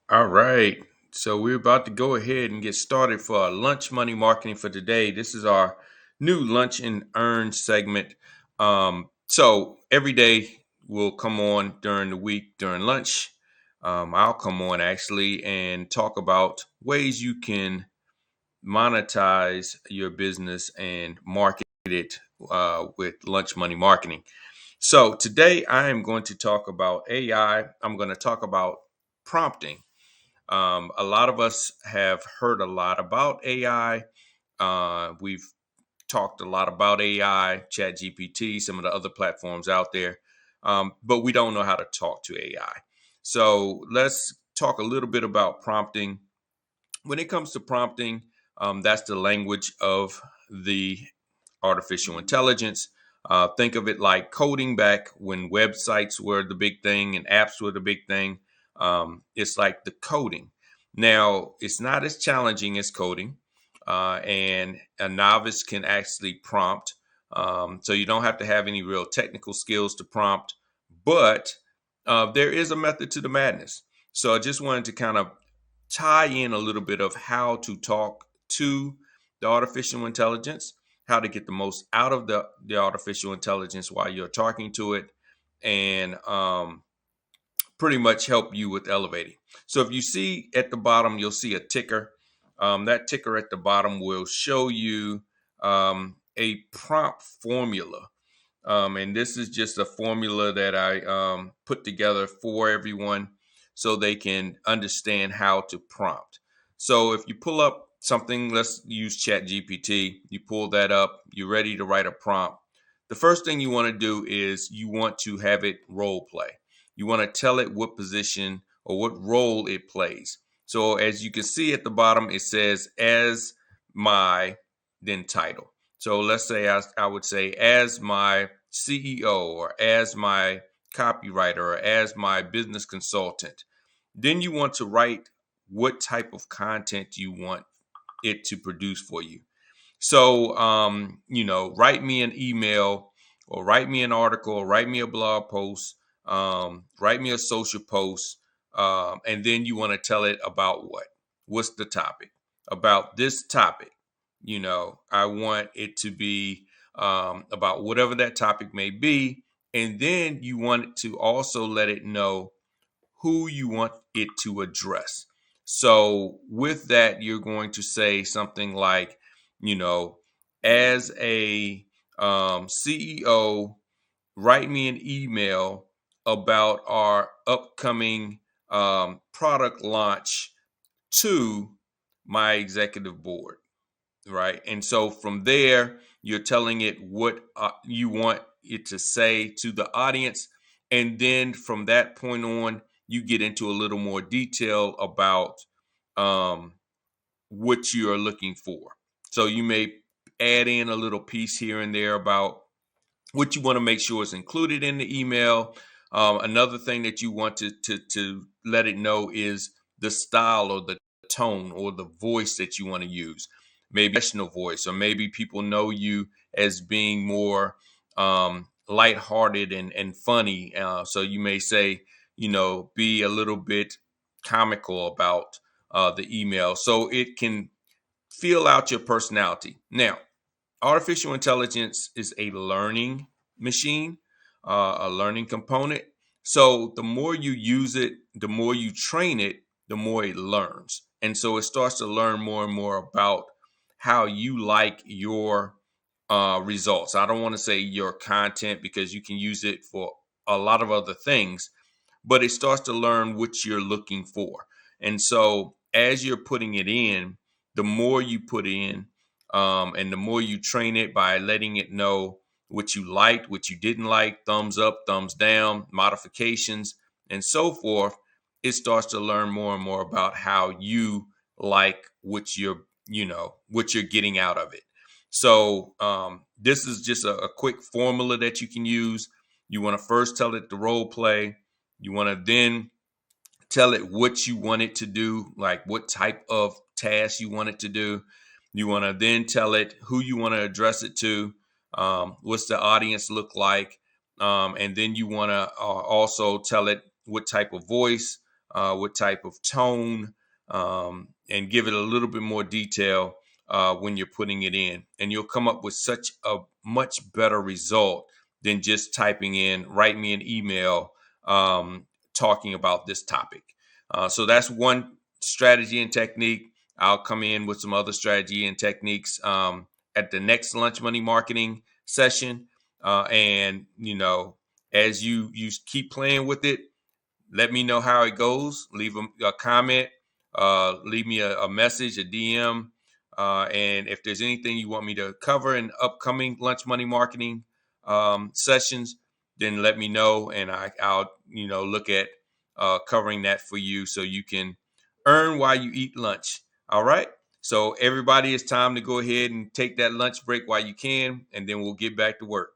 All right. So we're about to go ahead and get started for our lunch money marketing for today. This is our new lunch and earn segment. So every day we'll come on during the week during lunch. I'll come on actually and talk about ways you can monetize your business and market it with lunch money marketing. So today I am going to talk about AI. I'm going to talk about prompting. A lot of us have heard a lot about AI. We've talked a lot about AI, ChatGPT, some of the other platforms out there, but we don't know how to talk to AI. So let's talk a little bit about prompting. When it comes to prompting, that's the language of the artificial intelligence. Think of it like coding back when websites were the big thing and apps were the big thing. It's like the coding. Now, it's not as challenging as coding, and a novice can actually prompt. So you don't have to have any real technical skills to prompt, but there is a method to the madness. So I just wanted to kind of tie in a little bit of how to talk to the artificial intelligence, how to get the most out of the artificial intelligence while you're talking to it, and pretty much help you with elevating. So if you see at the bottom, you'll see a ticker. That ticker at the bottom will show you a prompt formula. And this is just a formula that I put together for everyone so they can understand how to prompt. So if you pull up something, let's use ChatGPT, you pull that up, you're ready to write a prompt. The first thing you want to do is you want to have it role play. You want to tell it what position or what role it plays. So as you can see at the bottom, it says as my then title. So let's say I would say as my CEO or as my copywriter or as my business consultant. Then you want to write what type of content you want it to produce for you. So, write me an email or write me an article or write me a blog post, write me a social post, and then you want to tell it about what? What's the topic? About this topic. I want it to be about whatever that topic may be. And then you want to also let it know who you want it to address. So with that, you're going to say something like, you know, as a CEO, write me an email about our upcoming product launch to my executive board, right? And so from there, you're telling it what you want it to say to the audience. And then from that point on, you get into a little more detail about um, what you are looking for. So you may add in a little piece here and there about what you want to make sure is included in the email. Another thing that you want to let it know is the style or the tone or the voice that you want to use. Maybe professional voice, or maybe people know you as being more lighthearted and funny. So you may say, be a little bit comical about the email so it can feel out your personality. Now, artificial intelligence is a learning machine, a learning component. So the more you use it, the more you train it, the more it learns. And so it starts to learn more and more about how you like your results. I don't want to say your content because you can use it for a lot of other things, but it starts to learn what you're looking for. And so as you're putting it in, the more you put in, and the more you train it by letting it know what you liked, what you didn't like, thumbs up, thumbs down, modifications, and so forth, it starts to learn more and more about how you like what you're getting out of it. So this is just a quick formula that you can use. You want to first tell it the role play. You want to then tell it what you want it to do, like what type of task you want it to do. You want to then tell it who you want to address it to, what's the audience look like, and then you want to also tell it what type of voice, what type of tone, and give it a little bit more detail when you're putting it in. And you'll come up with such a much better result than just typing in, write me an email talking about this topic. So that's one strategy and technique. I'll come in with some other strategy and techniques at the next Lunch Money Marketing session. And, as you keep playing with it, let me know how it goes. Leave a comment, leave me a message, a DM. And if there's anything you want me to cover in upcoming Lunch Money Marketing sessions, then let me know, and I'll look at covering that for you so you can earn while you eat lunch. All right. So everybody, it's time to go ahead and take that lunch break while you can, and then we'll get back to work.